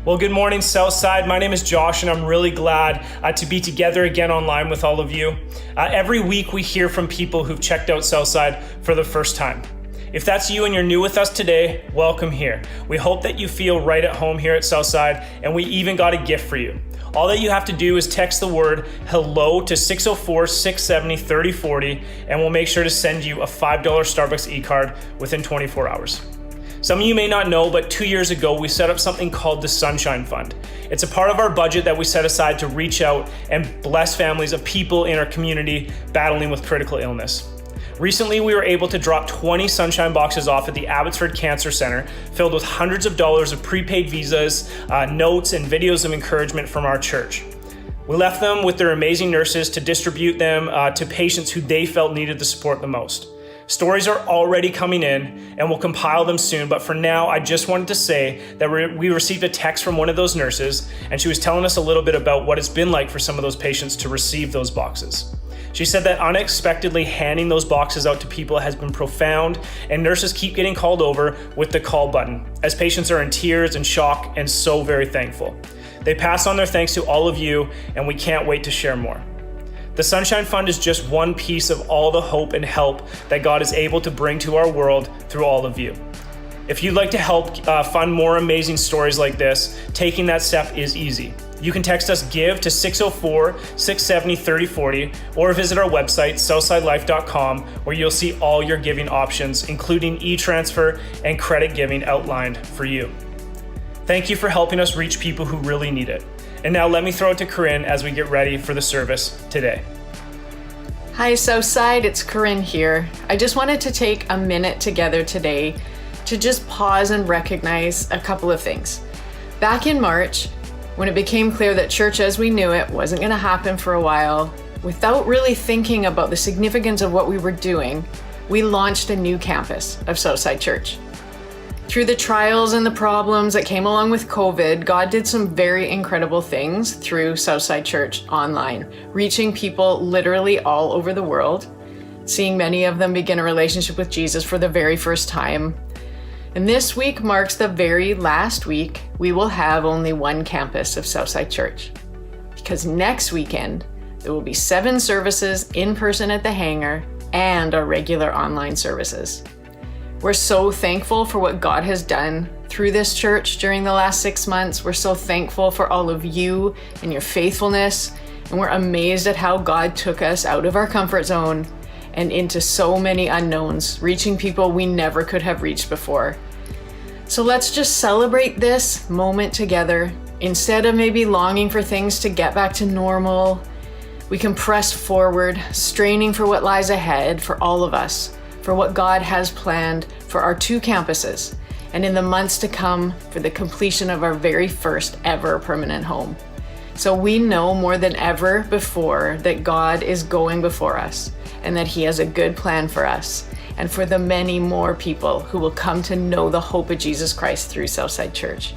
Well, good morning, Southside. My name is Josh, and I'm really glad to be together again online with all of you. Every week we hear from people who've checked out Southside for the first time. If that's you and you're new with us today, welcome here. We hope that you feel right at home here at Southside, and we even got a gift for you. All that you have to do is text the word HELLO to 604-670-3040, and we'll make sure to send you a $5 Starbucks e-card within 24 hours. Some of you may not know, but 2 years ago, we set up something called the Sunshine Fund. It's a part of our budget that we set aside to reach out and bless families of people in our community battling with critical illness. Recently, we were able to drop 20 Sunshine boxes off at the Abbotsford Cancer Center, filled with hundreds of dollars of prepaid visas, notes, and videos of encouragement from our church. We left them with their amazing nurses to distribute them to patients who they felt needed the support the most. Stories are already coming in, and we'll compile them soon, but for now, I just wanted to say that we received a text from one of those nurses, and she was telling us a little bit about what it's been like for some of those patients to receive those boxes. She said that unexpectedly handing those boxes out to people has been profound, and nurses keep getting called over with the call button, as patients are in tears and shock and so very thankful. They pass on their thanks to all of you, and we can't wait to share more. The Sunshine Fund is just one piece of all the hope and help that God is able to bring to our world through all of you. If you'd like to help fund more amazing stories like this, taking that step is easy. You can text us GIVE to 604-670-3040 or visit our website, southsidelife.com, where you'll see all your giving options, including e-transfer and credit giving outlined for you. Thank you for helping us reach people who really need it. And now let me throw it to Corinne as we get ready for the service today. Hi Southside, it's Corinne here. I just wanted to take a minute together today to just pause and recognize a couple of things. Back in March, when it became clear that church as we knew it wasn't going to happen for a while, without really thinking about the significance of what we were doing, we launched a new campus of Southside Church. Through the trials and the problems that came along with COVID, God did some very incredible things through Southside Church online, reaching people literally all over the world, seeing many of them begin a relationship with Jesus for the very first time. And this week marks the very last week we will have only one campus of Southside Church. Because next weekend, there will be 7 services in person at the hangar and our regular online services. We're so thankful for what God has done through this church during the last 6 months. We're so thankful for all of you and your faithfulness. And we're amazed at how God took us out of our comfort zone and into so many unknowns, reaching people we never could have reached before. So let's just celebrate this moment together. Instead of maybe longing for things to get back to normal, we can press forward, straining for what lies ahead for all of us, for what God has planned for our 2 campuses, and in the months to come for the completion of our very first ever permanent home. So we know more than ever before that God is going before us and that He has a good plan for us and for the many more people who will come to know the hope of Jesus Christ through Southside Church.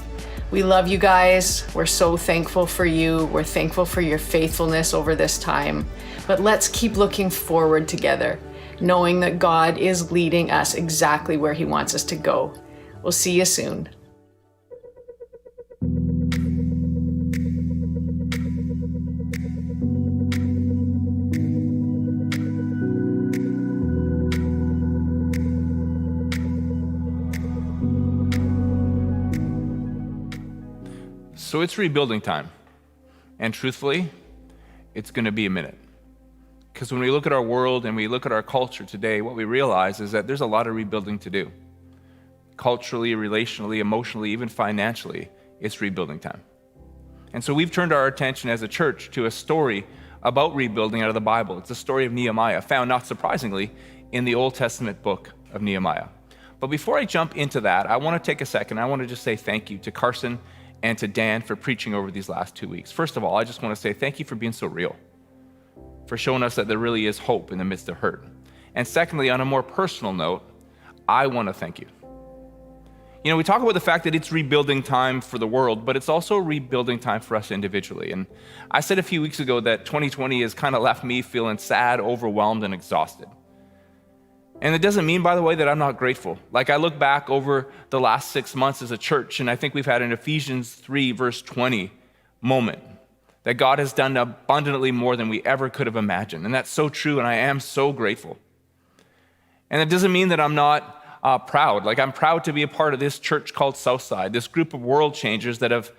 We love you guys. We're so thankful for you. We're thankful for your faithfulness over this time. But let's keep looking forward together, knowing that God is leading us exactly where He wants us to go. We'll see you soon. So it's rebuilding time. And truthfully, it's going to be a minute. Because when we look at our world and we look at our culture today, what we realize is that there's a lot of rebuilding to do. Culturally, relationally, emotionally, even financially, it's rebuilding time. And so we've turned our attention as a church to a story about rebuilding out of the Bible. It's the story of Nehemiah, found not surprisingly in the Old Testament book of Nehemiah. But before I jump into that, I want to take a second. I want to just say thank you to Carson and to Dan for preaching over these last 2 weeks. First of all, I just want to say thank you for being so real, for showing us that there really is hope in the midst of hurt. And secondly, on a more personal note, I want to thank you. You know, we talk about the fact that it's rebuilding time for the world, but it's also rebuilding time for us individually. And I said a few weeks ago that 2020 has kind of left me feeling sad, overwhelmed, and exhausted. And it doesn't mean, by the way, that I'm not grateful. Like, I look back over the last 6 months as a church, and I think we've had an Ephesians 3 verse 20 moment that God has done abundantly more than we ever could have imagined. And that's so true, and I am so grateful. And it doesn't mean that I'm not proud. Like, I'm proud to be a part of this church called Southside, this group of world changers that have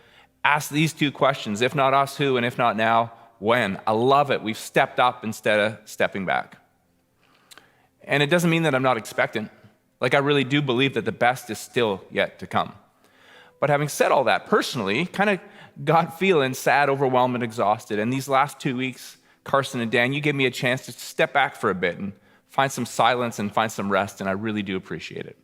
asked these two questions: if not us, who? And if not now, when? I love it. We've stepped up instead of stepping back. And it doesn't mean that I'm not expectant. Like, I really do believe that the best is still yet to come. But having said all that, personally, kind of got feeling sad, overwhelmed, and exhausted. And these last 2 weeks, Carson and Dan, you gave me a chance to step back for a bit and find some silence and find some rest, and I really do appreciate it.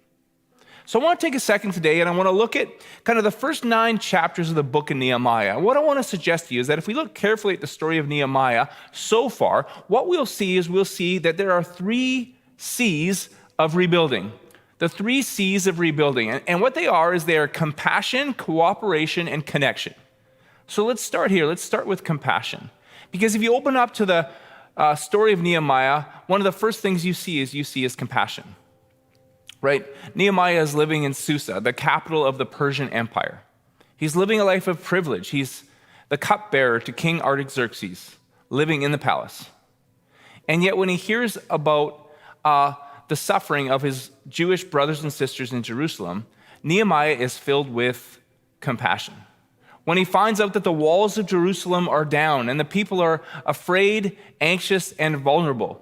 So I want to take a second today, and I want to look at kind of the first 9 chapters of the book of Nehemiah. What I want to suggest to you is that if we look carefully at the story of Nehemiah so far, what we'll see that there are 3 C's of rebuilding. The 3 C's of rebuilding. And what they are is they are compassion, cooperation, and connection. So let's start here. Let's start with compassion. Because if you open up to the story of Nehemiah, one of the first things you see is compassion. Right? Nehemiah is living in Susa, the capital of the Persian Empire. He's living a life of privilege. He's the cupbearer to King Artaxerxes, living in the palace. And yet when he hears about the suffering of his Jewish brothers and sisters in Jerusalem, Nehemiah is filled with compassion. When he finds out that the walls of Jerusalem are down and the people are afraid, anxious, and vulnerable,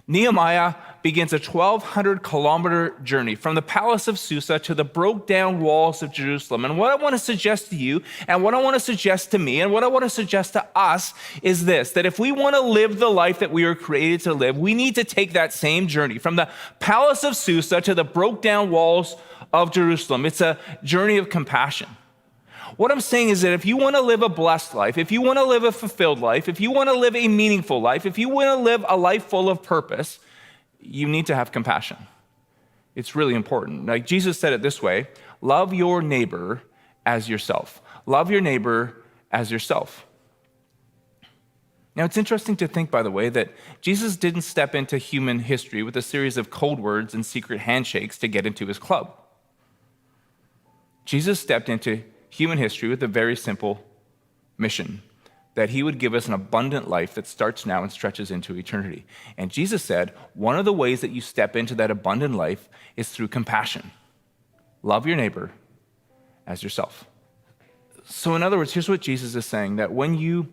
Nehemiah begins a 1,200-kilometer journey from the palace of Susa to the broke-down walls of Jerusalem. And what I want to suggest to you, and what I want to suggest to me, and what I want to suggest to us is this: that if we want to live the life that we were created to live, we need to take that same journey from the palace of Susa to the broke-down walls of Jerusalem. It's a journey of compassion. What I'm saying is that if you want to live a blessed life, if you want to live a fulfilled life, if you want to live a meaningful life, if you want to live a life full of purpose, you need to have compassion. It's really important. Like Jesus said it this way: love your neighbor as yourself. Love your neighbor as yourself. Now, it's interesting to think, by the way, that Jesus didn't step into human history with a series of code words and secret handshakes to get into his club. Jesus stepped into human history with a very simple mission: that he would give us an abundant life that starts now and stretches into eternity. And Jesus said, one of the ways that you step into that abundant life is through compassion. Love your neighbor as yourself. So in other words, here's what Jesus is saying: that when you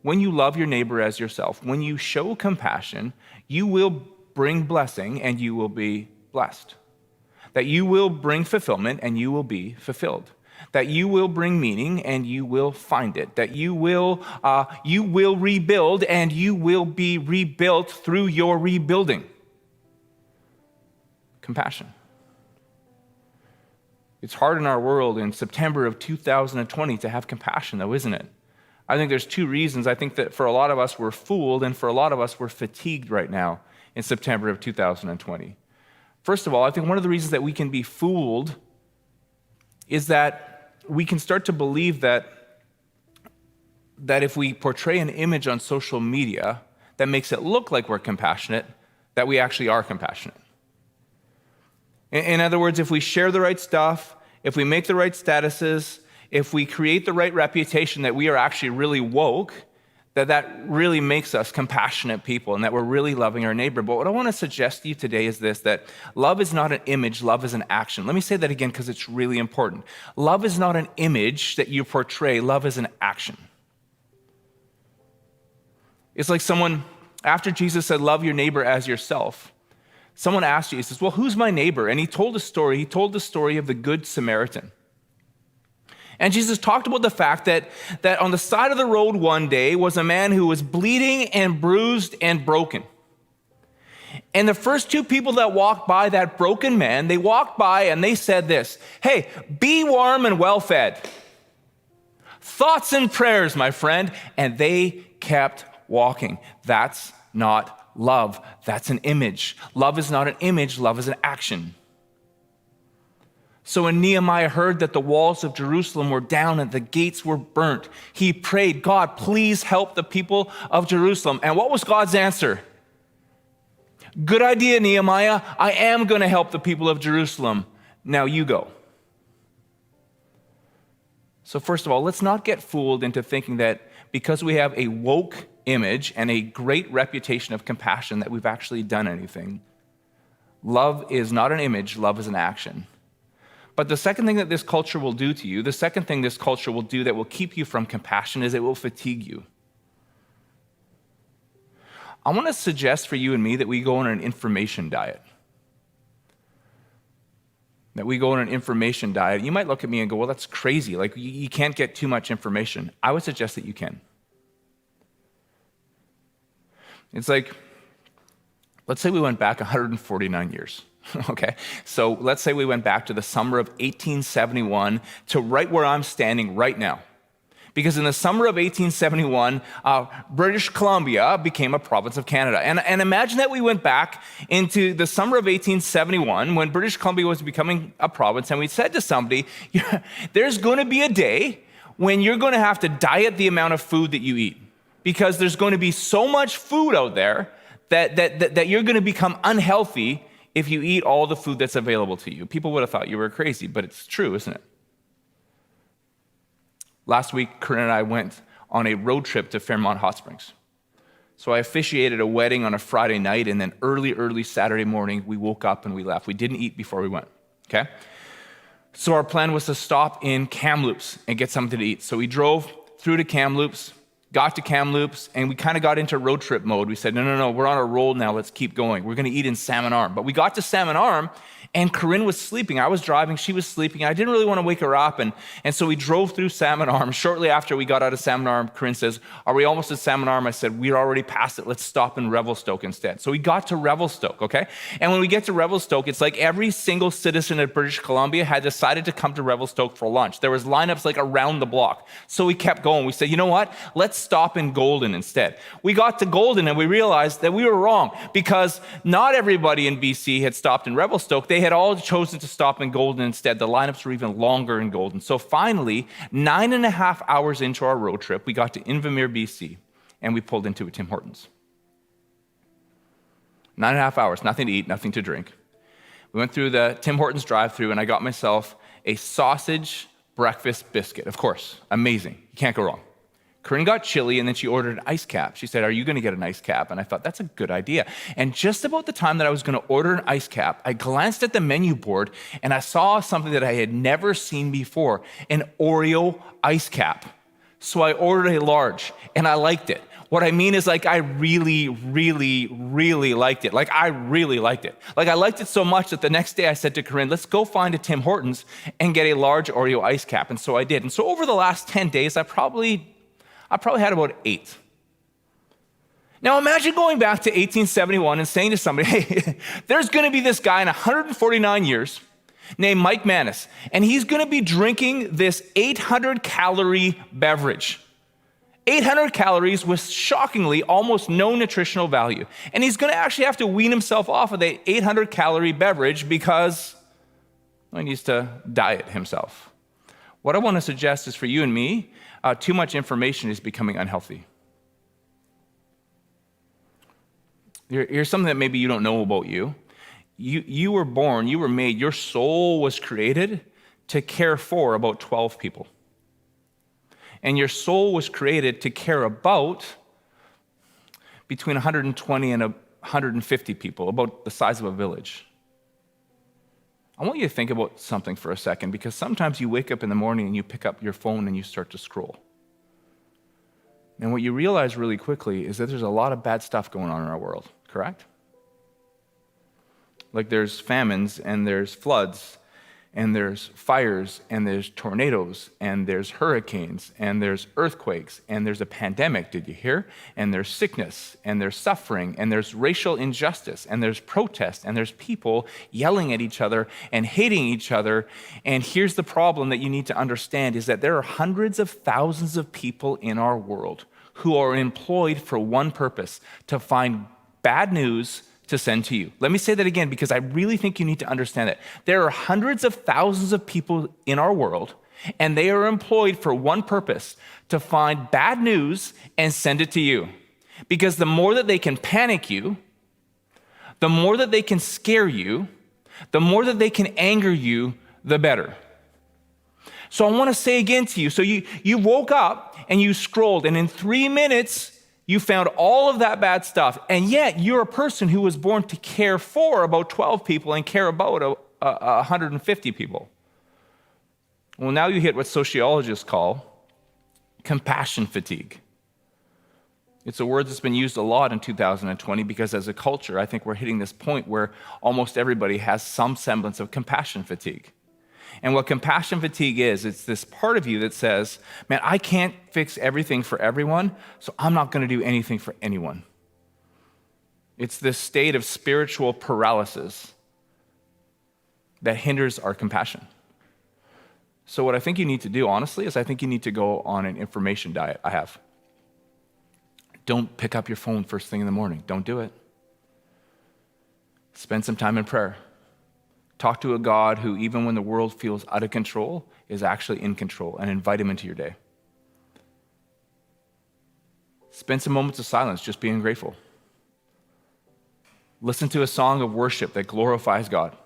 love your neighbor as yourself, when you show compassion, you will bring blessing and you will be blessed. That you will bring fulfillment and you will be fulfilled. That you will bring meaning and you will find it. That you will rebuild and you will be rebuilt through your rebuilding. Compassion. It's hard in our world in September of 2020 to have compassion, though, isn't it? I think there's 2 reasons. I think that for a lot of us, we're fooled, and for a lot of us, we're fatigued right now in September of 2020. First of all, I think one of the reasons that we can be fooled is that we can start to believe that if we portray an image on social media that makes it look like we're compassionate, that we actually are compassionate. In other words, if we share the right stuff, if we make the right statuses, if we create the right reputation that we are actually really woke, that really makes us compassionate people and that we're really loving our neighbor. But what I want to suggest to you today is this: that love is not an image, love is an action. Let me say that again because it's really important. Love is not an image that you portray, love is an action. It's like someone, after Jesus said, love your neighbor as yourself, someone asked you, he says, well, who's my neighbor? And he told the story of the Good Samaritan. And Jesus talked about the fact that on the side of the road one day was a man who was bleeding and bruised and broken. And the first 2 people that walked by that broken man, they walked by and they said this: hey, be warm and well fed. Thoughts and prayers, my friend. And they kept walking. That's not love. That's an image. Love is not an image. Love is an action. So when Nehemiah heard that the walls of Jerusalem were down and the gates were burnt, he prayed, God, please help the people of Jerusalem. And what was God's answer? Good idea, Nehemiah. I am going to help the people of Jerusalem. Now you go. So first of all, let's not get fooled into thinking that because we have a woke image and a great reputation of compassion that we've actually done anything. Love is not an image, love is an action. But the second thing that this culture will do to you, the second thing this culture will do that will keep you from compassion is it will fatigue you. I want to suggest for you and me that we go on an information diet. That we go on an information diet. You might look at me and go, well, that's crazy. Like, you can't get too much information. I would suggest that you can. It's like, let's say we went back 149 years. Okay, so let's say we went back to the summer of 1871 to right where I'm standing right now. Because in the summer of 1871, British Columbia became a province of Canada. And imagine that we went back into the summer of 1871 when British Columbia was becoming a province, and we said to somebody, there's going to be a day when you're going to have to diet the amount of food that you eat. Because there's going to be so much food out there that you're going to become unhealthy if you eat all the food that's available to you. People would have thought you were crazy, but it's true, isn't it? Last week, Corinne and I went on a road trip to Fairmont Hot Springs. So I officiated a wedding on a Friday night, and then early Saturday morning, we woke up and we left. We didn't eat before we went, okay? So our plan was to stop in Kamloops and get something to eat. So we drove through to Kamloops, got to Kamloops, and we kind of got into road trip mode. We said, no, we're on a roll now, let's keep going. We're gonna eat in Salmon Arm. But we got to Salmon Arm, and Corinne was sleeping. I was driving, she was sleeping. I didn't really want to wake her up, and so we drove through Salmon Arm. Shortly after we got out of Salmon Arm, Corinne says, are we almost at Salmon Arm? I said, we're already past it. Let's stop in Revelstoke instead. So we got to Revelstoke, okay? And when we get to Revelstoke, it's like every single citizen of British Columbia had decided to come to Revelstoke for lunch. There was lineups like around the block. So we kept going. We said, you know what? Let's stop in Golden instead. We got to Golden and we realized that we were wrong because not everybody in BC had stopped in Revelstoke. They had all chosen to stop in Golden instead. The lineups were even longer in Golden. So finally, 9.5 hours into our road trip, we got to Invermere, BC, and we pulled into a Tim Hortons. 9.5 hours, nothing to eat, nothing to drink. We went through the Tim Hortons drive-thru, and I got myself a sausage breakfast biscuit. Of course, amazing. You can't go wrong. Corinne got chili, and then she ordered an ice cap. She said, are you going to get an ice cap? And I thought, that's a good idea. And just about the time that I was going to order an ice cap, I glanced at the menu board, and I saw something that I had never seen before, an Oreo ice cap. So I ordered a large, and I liked it. What I mean is, like, I really liked it. Like, I really liked it. Like, I liked it so much that the next day I said to Corinne, let's go find a Tim Hortons and get a large Oreo ice cap. And so I did. And so over the last 10 days, I probably had about 8. Now imagine going back to 1871 and saying to somebody, hey, there's going to be this guy in 149 years named Mike Manis, and he's going to be drinking this 800-calorie beverage. 800 calories with shockingly almost no nutritional value. And he's going to actually have to wean himself off of the 800-calorie beverage because he needs to diet himself. What I want to suggest is for you and me, too much information is becoming unhealthy. Here's something that maybe you don't know about you. You were born, you were made, your soul was created to care for about 12 people. And your soul was created to care about between 120 and 150 people, about the size of a village. I want you to think about something for a second, because sometimes you wake up in the morning and you pick up your phone and you start to scroll. And what you realize really quickly is that there's a lot of bad stuff going on in our world, correct? Like there's famines and there's floods and there's fires and there's tornadoes and there's hurricanes and there's earthquakes and there's a pandemic, did you hear? And there's sickness and there's suffering and there's racial injustice and there's protest and there's people yelling at each other and hating each other. And here's the problem that you need to understand is that there are hundreds of thousands of people in our world who are employed for one purpose, to find bad news to send to you. Let me say that again, because I really think you need to understand that. There are hundreds of thousands of people in our world, and they are employed for one purpose, to find bad news and send it to you. Because the more that they can panic you, The more that they can scare you, the more that they can anger you, the better. So I want to say again to you, so you woke up and you scrolled, and in 3 minutes, you found all of that bad stuff, and yet you're a person who was born to care for about 12 people and care about 150 people. Well, now you hit what sociologists call compassion fatigue. It's a word that's been used a lot in 2020 because as a culture, I think we're hitting this point where almost everybody has some semblance of compassion fatigue. And what compassion fatigue is, it's this part of you that says, man, I can't fix everything for everyone, so I'm not going to do anything for anyone. It's this state of spiritual paralysis that hinders our compassion. So what I think you need to do, honestly, is I think you need to go on an information diet. I have. Don't pick up your phone first thing in the morning. Don't do it. Spend some time in prayer. Talk to a God who, even when the world feels out of control, is actually in control, and invite him into your day. Spend some moments of silence just being grateful. Listen to a song of worship that glorifies God.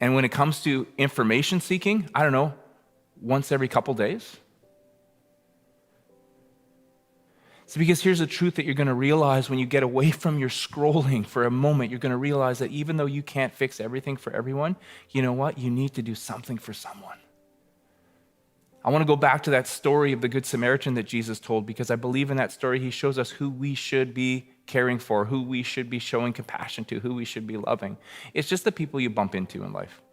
And when it comes to information seeking, I don't know, once every couple days. It's because here's the truth that you're going to realize when you get away from your scrolling for a moment. You're going to realize that even though you can't fix everything for everyone, you know what? You need to do something for someone. I want to go back to that story of the Good Samaritan that Jesus told, because I believe in that story he shows us who we should be caring for, who we should be showing compassion to, who we should be loving. It's just the people you bump into in life.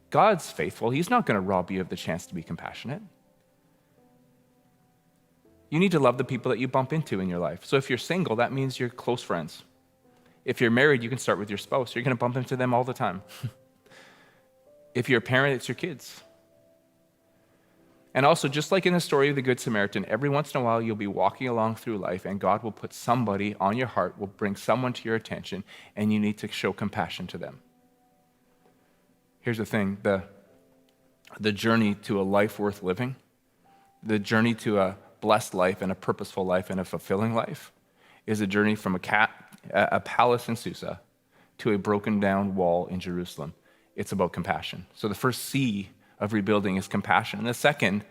God's faithful. He's not going to rob you of the chance to be compassionate. You need to love the people that you bump into in your life. So if you're single, that means you're close friends. If you're married, you can start with your spouse. You're going to bump into them all the time. If you're a parent, it's your kids. And also, just like in the story of the Good Samaritan, every once in a while you'll be walking along through life and God will put somebody on your heart, will bring someone to your attention, and you need to show compassion to them. Here's the thing, the journey to a life worth living, the journey to a blessed life and a purposeful life and a fulfilling life is a journey from a palace in Susa to a broken down wall in Jerusalem. It's about compassion. So the first C of rebuilding is compassion. And the second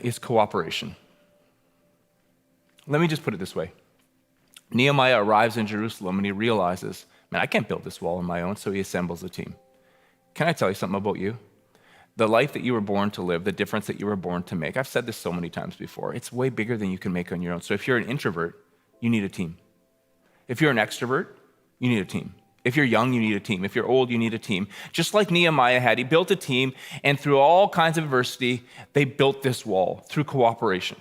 is cooperation. Let me just put it this way. Nehemiah arrives in Jerusalem and he realizes, man, I can't build this wall on my own, so he assembles a team. Can I tell you something about you? The life that you were born to live, the difference that you were born to make, I've said this so many times before, it's way bigger than you can make on your own. So if you're an introvert, you need a team. If you're an extrovert, you need a team. If you're young, you need a team. If you're old, you need a team. Just like Nehemiah had, he built a team, and through all kinds of adversity, they built this wall through cooperation.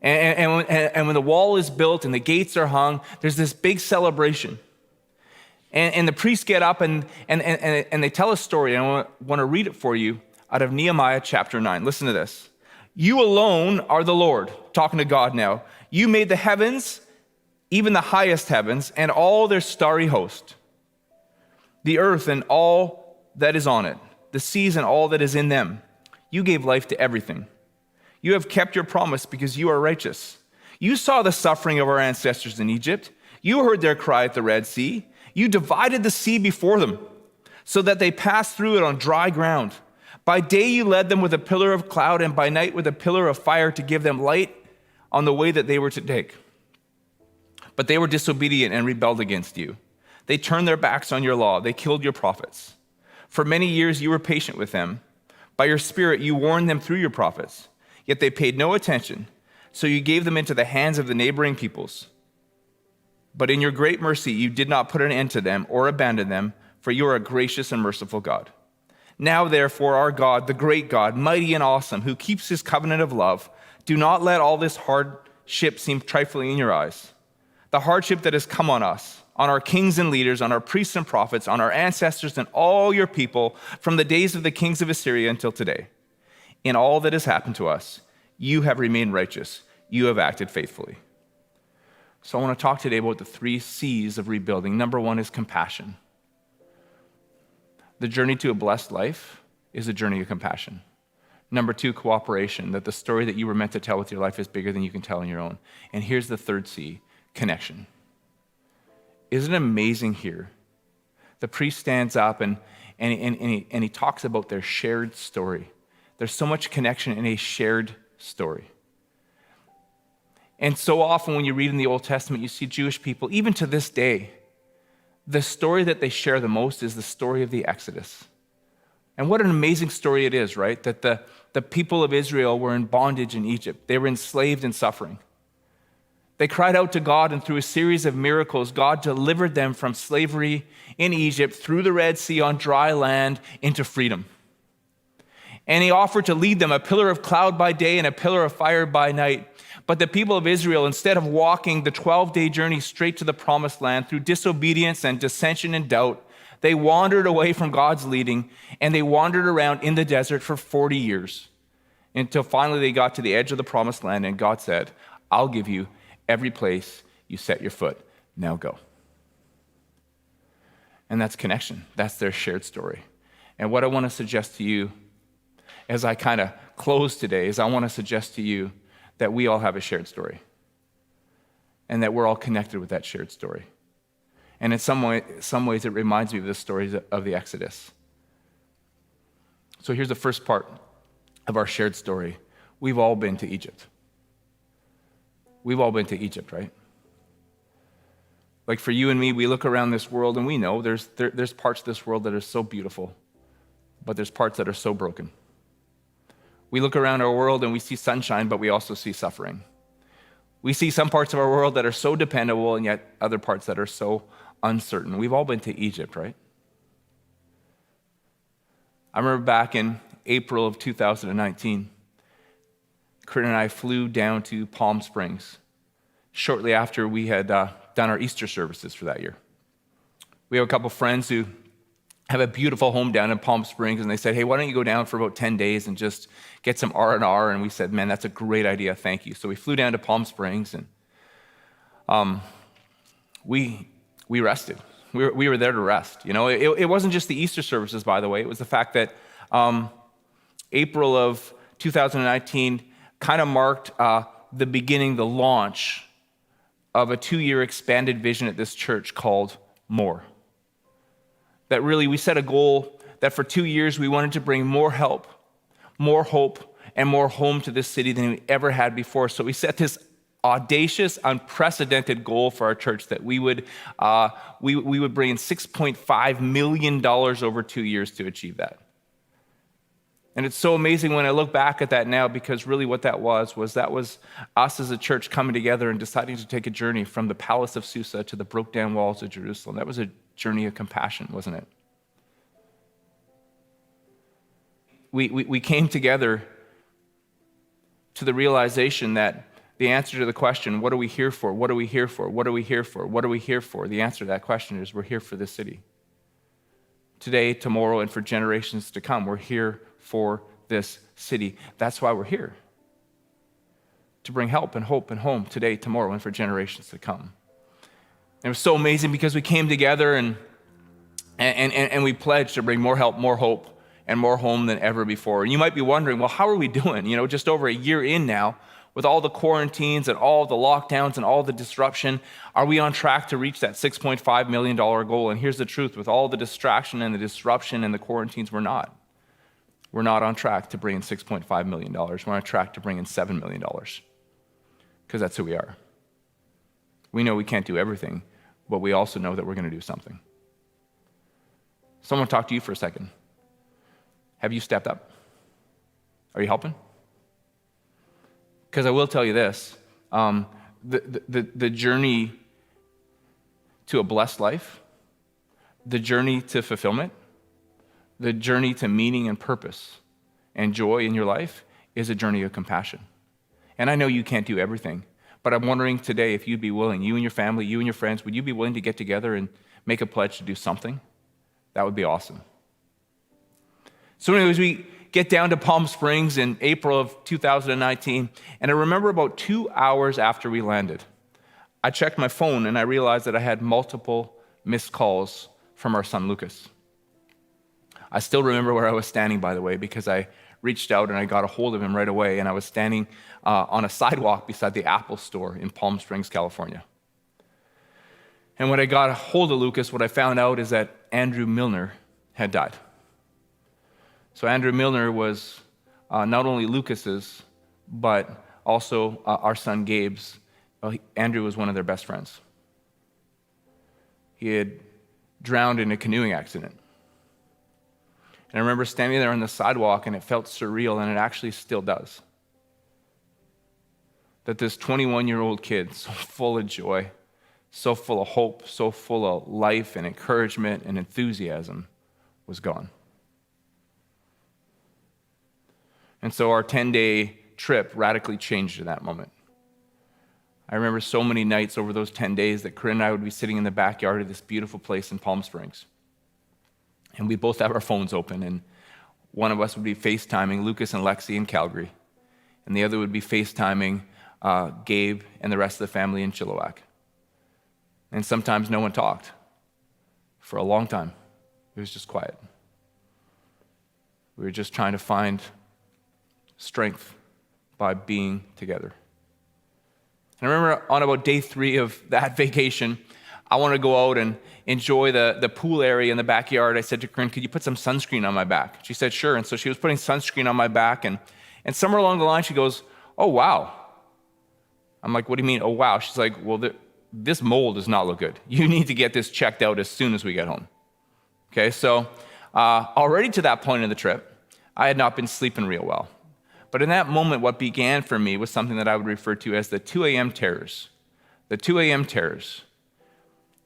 And when the wall is built and the gates are hung, there's this big celebration. And the priests get up and they tell a story, and I want to read it for you out of Nehemiah chapter 9. Listen to this. You alone are the Lord, talking to God now. You made the heavens, even the highest heavens, and all their starry host, the earth and all that is on it, the seas and all that is in them. You gave life to everything. You have kept your promise because you are righteous. You saw the suffering of our ancestors in Egypt. You heard their cry at the Red Sea. You divided the sea before them so that they passed through it on dry ground. By day you led them with a pillar of cloud, and by night with a pillar of fire to give them light on the way that they were to take. But they were disobedient and rebelled against you. They turned their backs on your law. They killed your prophets. For many years you were patient with them. By your spirit you warned them through your prophets. Yet they paid no attention, so you gave them into the hands of the neighboring peoples. But in your great mercy you did not put an end to them or abandon them, for you are a gracious and merciful God. Now therefore our God, the great God, mighty and awesome, who keeps his covenant of love, do not let all this hardship seem trifling in your eyes. The hardship that has come on us, on our kings and leaders, on our priests and prophets, on our ancestors and all your people, from the days of the kings of Assyria until today. In all that has happened to us, you have remained righteous. You have acted faithfully. So I want to talk today about the 3 C's of rebuilding. Number 1 is compassion. The journey to a blessed life is a journey of compassion. Number 2, cooperation, that the story that you were meant to tell with your life is bigger than you can tell on your own. And here's the third C, connection. Isn't it amazing here? The priest stands up and he talks about their shared story. There's so much connection in a shared story. And so often when you read in the Old Testament, you see Jewish people, even to this day, the story that they share the most is the story of the Exodus. And what an amazing story it is, right? That the people of Israel were in bondage in Egypt. They were enslaved and suffering. They cried out to God, and through a series of miracles, God delivered them from slavery in Egypt, through the Red Sea on dry land, into freedom. And he offered to lead them a pillar of cloud by day and a pillar of fire by night. But the people of Israel, instead of walking the 12-day journey straight to the promised land through disobedience and dissension and doubt, they wandered away from God's leading, and they wandered around in the desert for 40 years until finally they got to the edge of the promised land, and God said, I'll give you every place you set your foot. Now go. And that's connection. That's their shared story. And what I want to suggest to you as I kind of close today is I want to suggest to you that we all have a shared story and that we're all connected with that shared story. And in some ways, it reminds me of the stories of the Exodus. So here's the first part of our shared story. We've all been to Egypt. We've all been to Egypt, right? Like for you and me, we look around this world and we know there's parts of this world that are so beautiful, but there's parts that are so broken. We look around our world and we see sunshine, but we also see suffering. We see some parts of our world that are so dependable and yet other parts that are so uncertain. We've all been to Egypt, right? I remember back in April of 2019, Corinne and I flew down to Palm Springs shortly after we had done our Easter services for that year. We have a couple friends who have a beautiful home down in Palm Springs, and they said, hey, why don't you go down for about 10 days and just get some R&R? And we said, man, that's a great idea, thank you. So we flew down to Palm Springs, and we rested. We were there to rest. You know, it wasn't just the Easter services, by the way. It was the fact that April of 2019 kind of marked the beginning, the launch of a 2-year expanded vision at this church called More. That really, we set a goal that for 2 years we wanted to bring more help, more hope, and more home to this city than we ever had before. So we set this audacious, unprecedented goal for our church that we would bring in $6.5 million over 2 years to achieve that. And it's so amazing when I look back at that now, because really what that was us as a church coming together and deciding to take a journey from the palace of Susa to the broke down walls of Jerusalem. That was a journey of compassion, wasn't it? We came together to the realization that the answer to the question, what are we here for? What are we here for? What are we here for? What are we here for? The answer to that question is we're here for this city. Today, tomorrow, and for generations to come, we're here for this city. That's why we're here. To bring help and hope and home today, tomorrow, and for generations to come. It was so amazing because we came together and we pledged to bring more help, more hope, and more home than ever before. And you might be wondering, well, how are we doing? You know, just over a year in now, with all the quarantines and all the lockdowns and all the disruption, are we on track to reach that $6.5 million goal? And here's the truth, with all the distraction and the disruption and the quarantines, we're not. We're not on track to bring in $6.5 million. We're on track to bring in $7 million, because that's who we are. We know we can't do everything, but we also know that we're going to do something. Someone talk to you for a second. Have you stepped up? Are you helping? Because I will tell you this, the journey to a blessed life, the journey to fulfillment, the journey to meaning and purpose and joy in your life is a journey of compassion. And I know you can't do everything, but I'm wondering today if you'd be willing, you and your family, you and your friends, would you be willing to get together and make a pledge to do something? That would be awesome. So anyways, we get down to Palm Springs in April of 2019, and I remember about 2 hours after we landed, I checked my phone and I realized that I had multiple missed calls from our son Lucas. I still remember where I was standing, by the way, because I reached out and I got a hold of him right away, and I was standing on a sidewalk beside the Apple store in Palm Springs, California. And when I got a hold of Lucas, what I found out is that Andrew Milner had died. So Andrew Milner was not only Lucas's, but also our son Gabe's. Andrew was one of their best friends. He had drowned in a canoeing accident. And I remember standing there on the sidewalk, and it felt surreal, and it actually still does. That this 21-year-old kid, so full of joy, so full of hope, so full of life and encouragement and enthusiasm, was gone. And so our 10-day trip radically changed in that moment. I remember so many nights over those 10 days that Corinne and I would be sitting in the backyard of this beautiful place in Palm Springs. And we both have our phones open, and one of us would be FaceTiming Lucas and Lexi in Calgary, and the other would be FaceTiming Gabe and the rest of the family in Chilliwack. And sometimes no one talked for a long time. It was just quiet. We were just trying to find strength by being together. And I remember on about day 3 of that vacation, I wanted to go out and enjoy the pool area in the backyard. I said to Corinne, could you put some sunscreen on my back? She said, sure. And so she was putting sunscreen on my back, and somewhere along the line she goes, oh, wow. I'm like, what do you mean, oh, wow? She's like, well, this mold does not look good. You need to get this checked out as soon as we get home. Okay, so already to that point in the trip, I had not been sleeping real well. But in that moment, what began for me was something that I would refer to as the 2 a.m. terrors. The 2 a.m. terrors.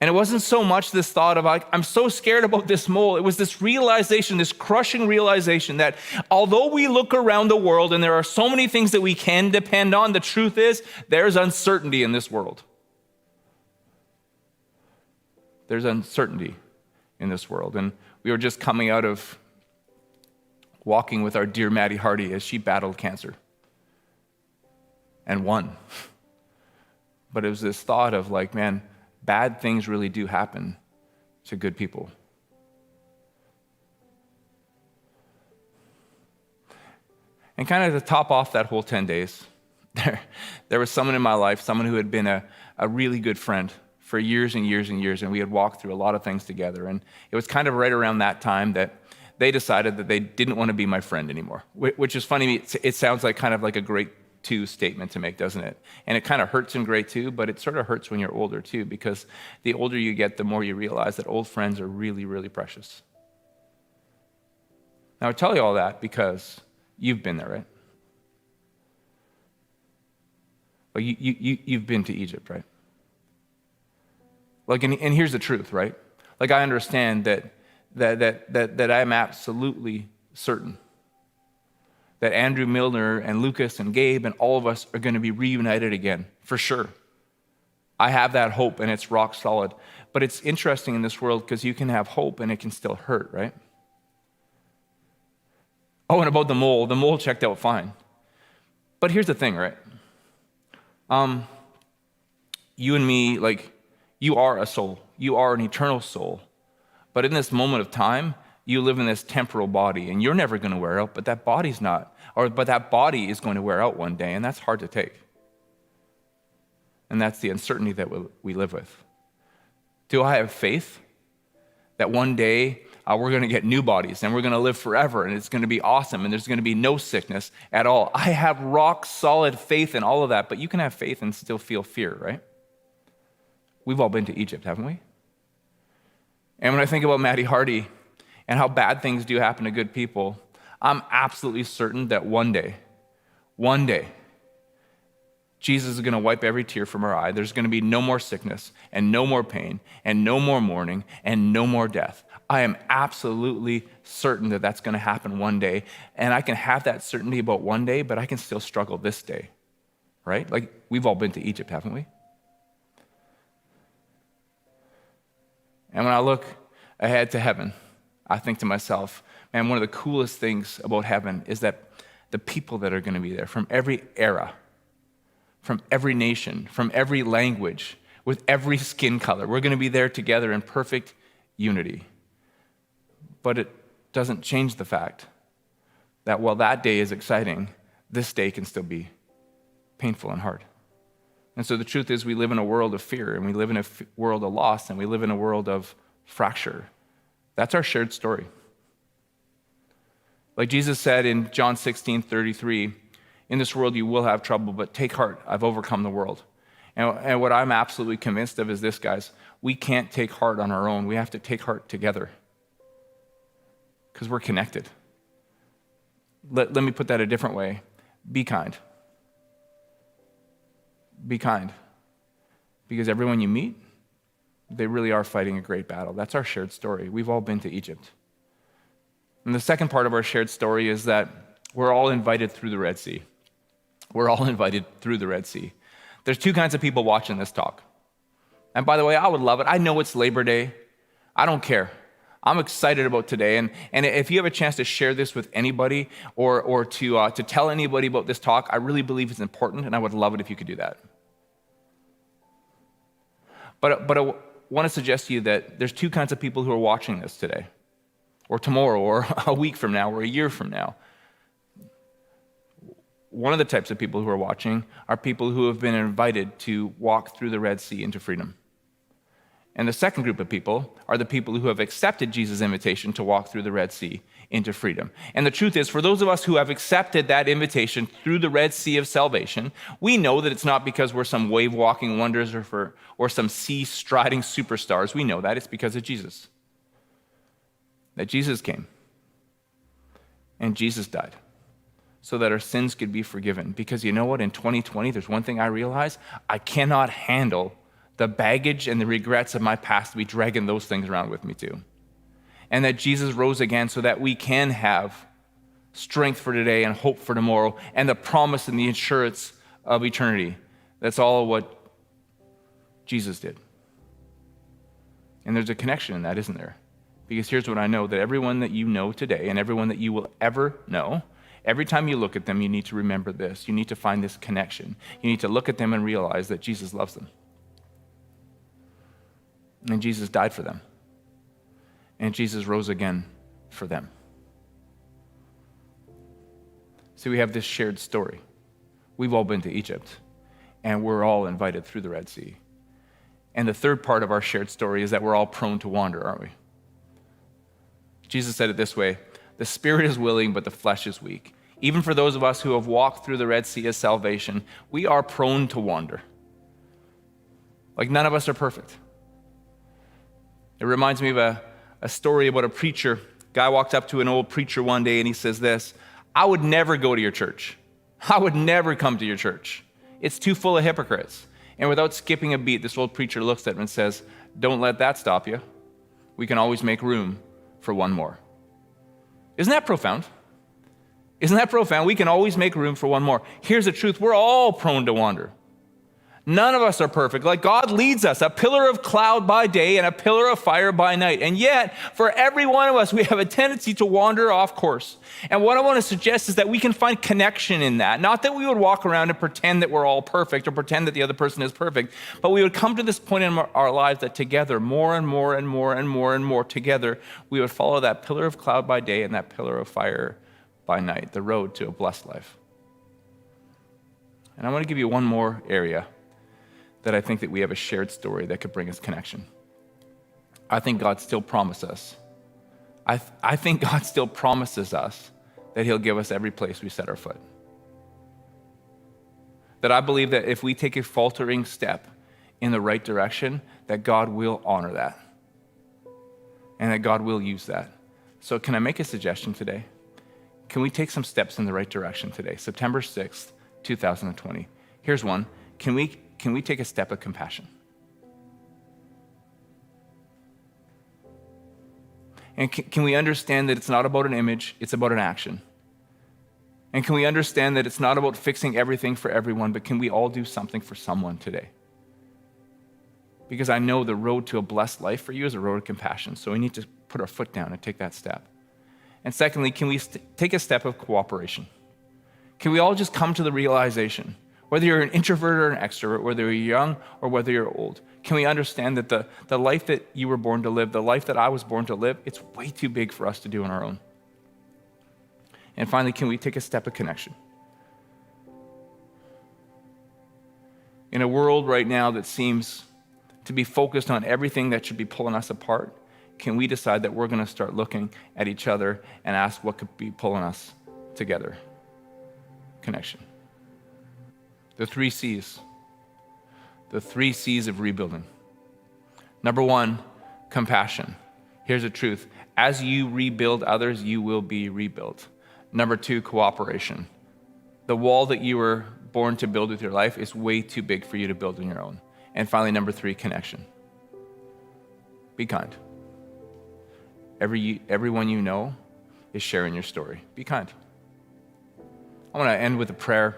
And it wasn't so much this thought of, like, I'm so scared about this mole. It was this realization, this crushing realization that although we look around the world and there are so many things that we can depend on, the truth is there's uncertainty in this world. There's uncertainty in this world. And we were just coming out of walking with our dear Maddie Hardy as she battled cancer and won. But it was this thought of, like, man, bad things really do happen to good people. And kind of to top off that whole 10 days, there was someone in my life, someone who had been a really good friend for years and years and years, and we had walked through a lot of things together. And it was kind of right around that time that they decided that they didn't want to be my friend anymore, which is funny. It sounds like kind of like a great two statement to make, doesn't it? And it kind of hurts in grade 2, but it sort of hurts when you're older too, because the older you get, the more you realize that old friends are really, really precious. Now I tell you all that because you've been there, right? Like you've been to Egypt, right? Like, and here's the truth, right? Like, I understand that I am absolutely certain that Andrew Milner and Lucas and Gabe and all of us are going to be reunited again, for sure. I have that hope, and it's rock solid. But it's interesting in this world because you can have hope and it can still hurt, right? Oh, and about the mole checked out fine. But here's the thing, right? You and me, like, you are a soul. You are an eternal soul. But in this moment of time, you live in this temporal body, and you're never going to wear out, but that body's not. But that body is going to wear out one day, and that's hard to take. And that's the uncertainty that we live with. Do I have faith that one day we're going to get new bodies, and we're going to live forever, and it's going to be awesome, and there's going to be no sickness at all? I have rock solid faith in all of that, but you can have faith and still feel fear, right? We've all been to Egypt, haven't we? And when I think about Maddie Hardy and how bad things do happen to good people, I'm absolutely certain that one day, Jesus is going to wipe every tear from our eye. There's going to be no more sickness and no more pain and no more mourning and no more death. I am absolutely certain that that's going to happen one day. And I can have that certainty about one day, but I can still struggle this day, right? Like, we've all been to Egypt, haven't we? And when I look ahead to heaven, I think to myself, man, one of the coolest things about heaven is that the people that are going to be there from every era, from every nation, from every language, with every skin color, we're going to be there together in perfect unity. But it doesn't change the fact that while that day is exciting, this day can still be painful and hard. And so the truth is we live in a world of fear, and we live in a world of loss, and we live in a world of fracture. That's our shared story. Like Jesus said in John 16:33, in this world you will have trouble, but take heart, I've overcome the world. And what I'm absolutely convinced of is this, guys, we can't take heart on our own. We have to take heart together because we're connected. Let me put that a different way. Be kind. Be kind. Because everyone you meet, they really are fighting a great battle. That's our shared story. We've all been to Egypt. And the second part of our shared story is that we're all invited through the Red Sea. We're all invited through the Red Sea. There's two kinds of people watching this talk. And by the way, I would love it. I know it's Labor Day. I don't care. I'm excited about today. And if you have a chance to share this with anybody or to tell anybody about this talk, I really believe it's important, and I would love it if you could do that. But I want to suggest to you that there's two kinds of people who are watching this today, or tomorrow, or a week from now, or a year from now. One of the types of people who are watching are people who have been invited to walk through the Red Sea into freedom. And the second group of people are the people who have accepted Jesus' invitation to walk through the Red Sea into freedom. And the truth is, for those of us who have accepted that invitation through the Red Sea of salvation, we know that it's not because we're some wave-walking wonders or some sea-striding superstars. We know that. It's because of Jesus. That Jesus came. And Jesus died so that our sins could be forgiven. Because you know what? In 2020, there's one thing I realize. I cannot handle the baggage and the regrets of my past to be dragging those things around with me too. And that Jesus rose again so that we can have strength for today and hope for tomorrow and the promise and the assurance of eternity. That's all what Jesus did. And there's a connection in that, isn't there? Because here's what I know, that everyone that you know today and everyone that you will ever know, every time you look at them, you need to remember this. You need to find this connection. You need to look at them and realize that Jesus loves them. And Jesus died for them. And Jesus rose again for them. See, we have this shared story. We've all been to Egypt, and we're all invited through the Red Sea. And the third part of our shared story is that we're all prone to wander, aren't we? Jesus said it this way, the spirit is willing, but the flesh is weak. Even for those of us who have walked through the Red Sea as salvation, we are prone to wander. Like none of us are perfect. It reminds me of a story about a preacher. Guy walked up to an old preacher one day and he says this, I would never go to your church. I would never come to your church. It's too full of hypocrites. And without skipping a beat, this old preacher looks at him and says, don't let that stop you. We can always make room for one more. Isn't that profound? Isn't that profound? We can always make room for one more. Here's the truth. We're all prone to wander. None of us are perfect. Like God leads us, a pillar of cloud by day and a pillar of fire by night. And yet, for every one of us, we have a tendency to wander off course. And what I want to suggest is that we can find connection in that. Not that we would walk around and pretend that we're all perfect or pretend that the other person is perfect, but we would come to this point in our lives that together, more and more and more and more and more together, we would follow that pillar of cloud by day and that pillar of fire by night, the road to a blessed life. And I want to give you one more area that I think that we have a shared story that could bring us connection. I think God still promises us. I think God still promises us that he'll give us every place we set our foot. That I believe that if we take a faltering step in the right direction, that God will honor that. And that God will use that. So can I make a suggestion today? Can we take some steps in the right direction today? September 6th, 2020. Here's one. Can we take a step of compassion? And can we understand that it's not about an image, it's about an action? And can we understand that it's not about fixing everything for everyone, but can we all do something for someone today? Because I know the road to a blessed life for you is a road of compassion, so we need to put our foot down and take that step. And secondly, can we take a step of cooperation? Can we all just come to the realization, whether you're an introvert or an extrovert, whether you're young or whether you're old, can we understand that the life that you were born to live, the life that I was born to live, it's way too big for us to do on our own. And finally, can we take a step of connection? In a world right now that seems to be focused on everything that should be pulling us apart, can we decide that we're going to start looking at each other and ask what could be pulling us together? Connection. The 3 C's. The 3 C's of rebuilding. Number 1, compassion. Here's the truth. As you rebuild others, you will be rebuilt. Number 2, cooperation. The wall that you were born to build with your life is way too big for you to build on your own. And finally, number 3, connection. Be kind. Everyone you know is sharing your story. Be kind. I want to end with a prayer.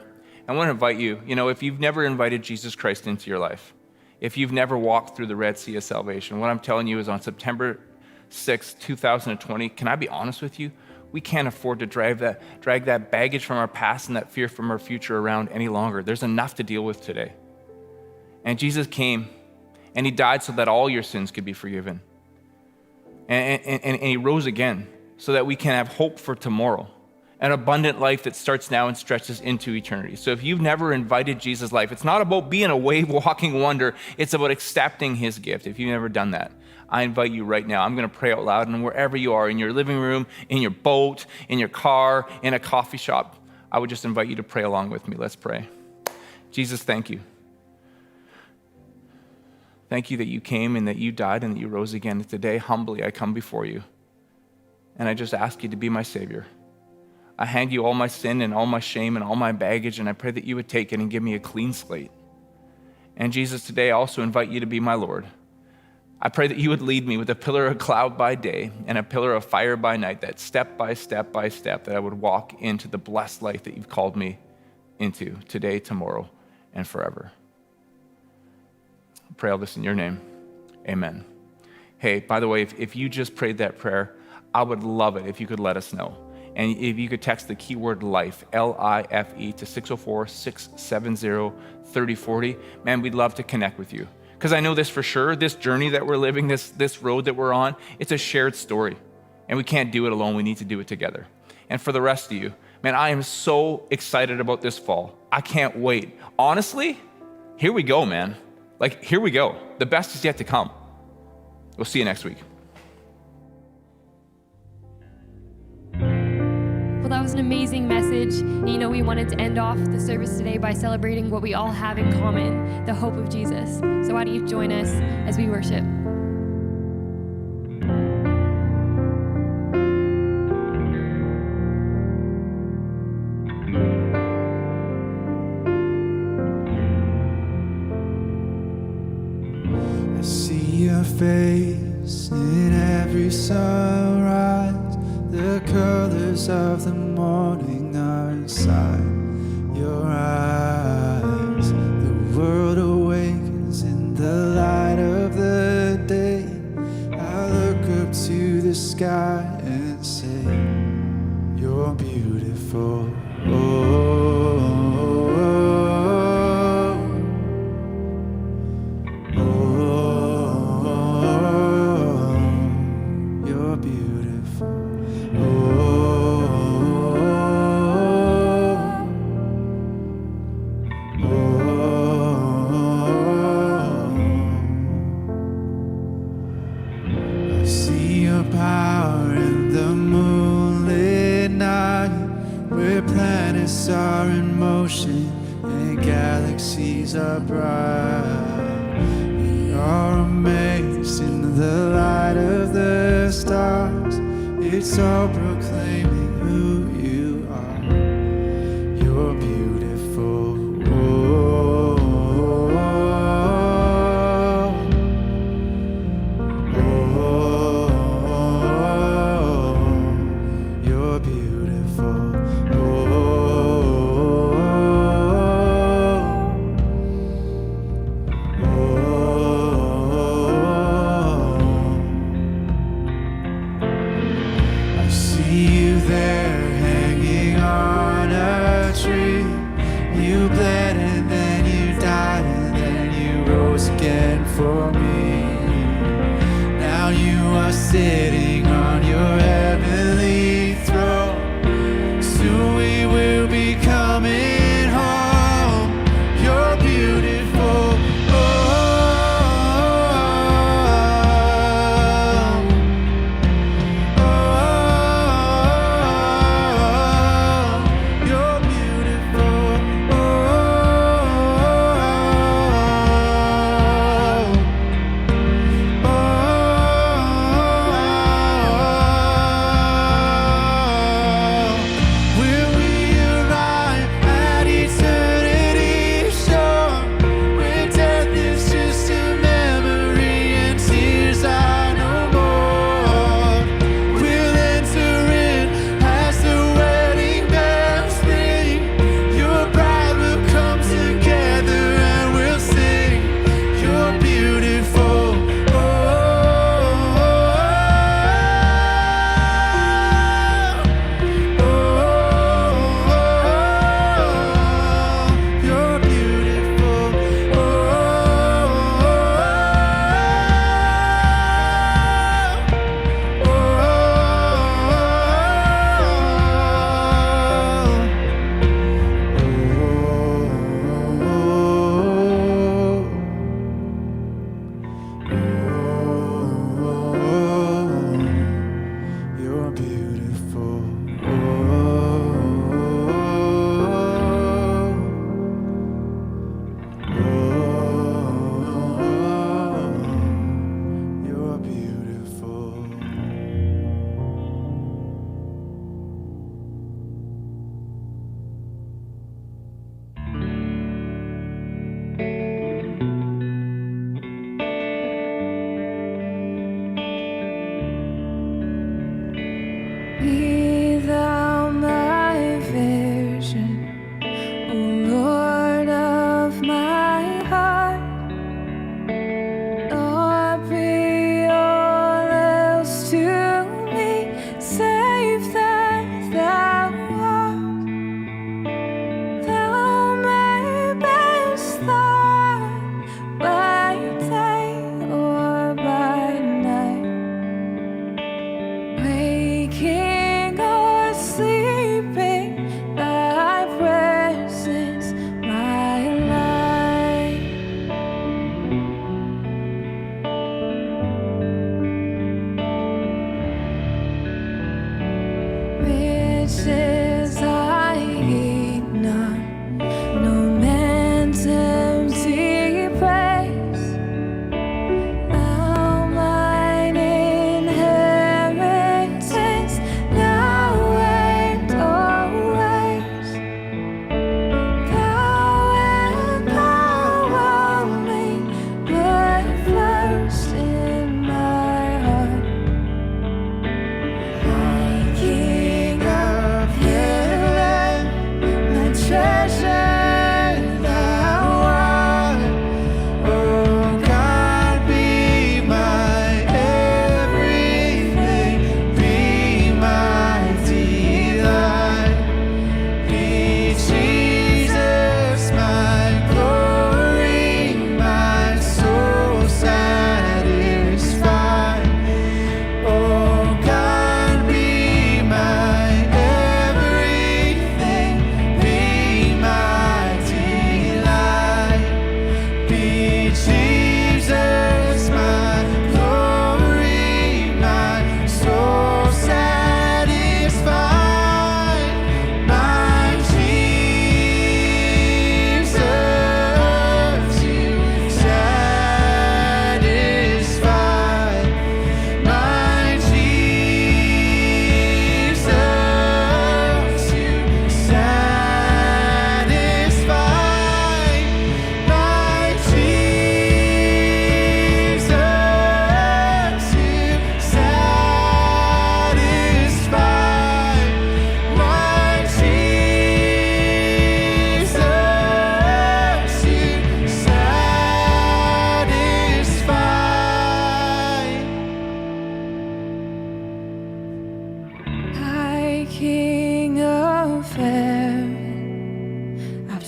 I want to invite you, if you've never invited Jesus Christ into your life, if you've never walked through the Red Sea of salvation, what I'm telling you is on September 6, 2020, can I be honest with you? We can't afford to drag that baggage from our past and that fear from our future around any longer. There's enough to deal with today. And Jesus came and he died so that all your sins could be forgiven. And he rose again so that we can have hope for tomorrow, an abundant life that starts now and stretches into eternity. So if you've never invited Jesus' life, it's not about being a wave-walking wonder. It's about accepting his gift. If you've never done that, I invite you right now. I'm going to pray out loud, and wherever you are, in your living room, in your boat, in your car, in a coffee shop, I would just invite you to pray along with me. Let's pray. Jesus, thank you. Thank you that you came and that you died and that you rose again. Today, humbly, I come before you, and I just ask you to be my Savior. I hand you all my sin and all my shame and all my baggage, and I pray that you would take it and give me a clean slate. And Jesus, today I also invite you to be my Lord. I pray that you would lead me with a pillar of cloud by day and a pillar of fire by night, that step by step by step, that I would walk into the blessed life that you've called me into today, tomorrow, and forever. I pray all this in your name. Amen. Hey, by the way, if you just prayed that prayer, I would love it if you could let us know. And if you could text the keyword LIFE, L-I-F-E, to 604-670-3040, man, we'd love to connect with you. Because I know this for sure, this journey that we're living, this road that we're on, it's a shared story. And we can't do it alone, we need to do it together. And for the rest of you, man, I am so excited about this fall. I can't wait. Honestly, here we go, man. Here we go. The best is yet to come. We'll see you next week. Well, that was an amazing message. And, we wanted to end off the service today by celebrating what we all have in common, the hope of Jesus. So why don't you join us as we worship? I see your face in every sunrise. The colors of the morning are inside your eyes. The world awakens in the light of the day. I look up to the sky and say, you're beautiful. You're beautiful. I see your power in the moonlit night, where planets are in motion and galaxies are bright. We are amazed in the light of the stars. It's all proclaiming who you are. You're beautiful. You're beautiful. I see you there hanging on a tree. You bled and then you died and then you rose again for me. Now you are sitting on your heavenly throne.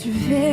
Je vais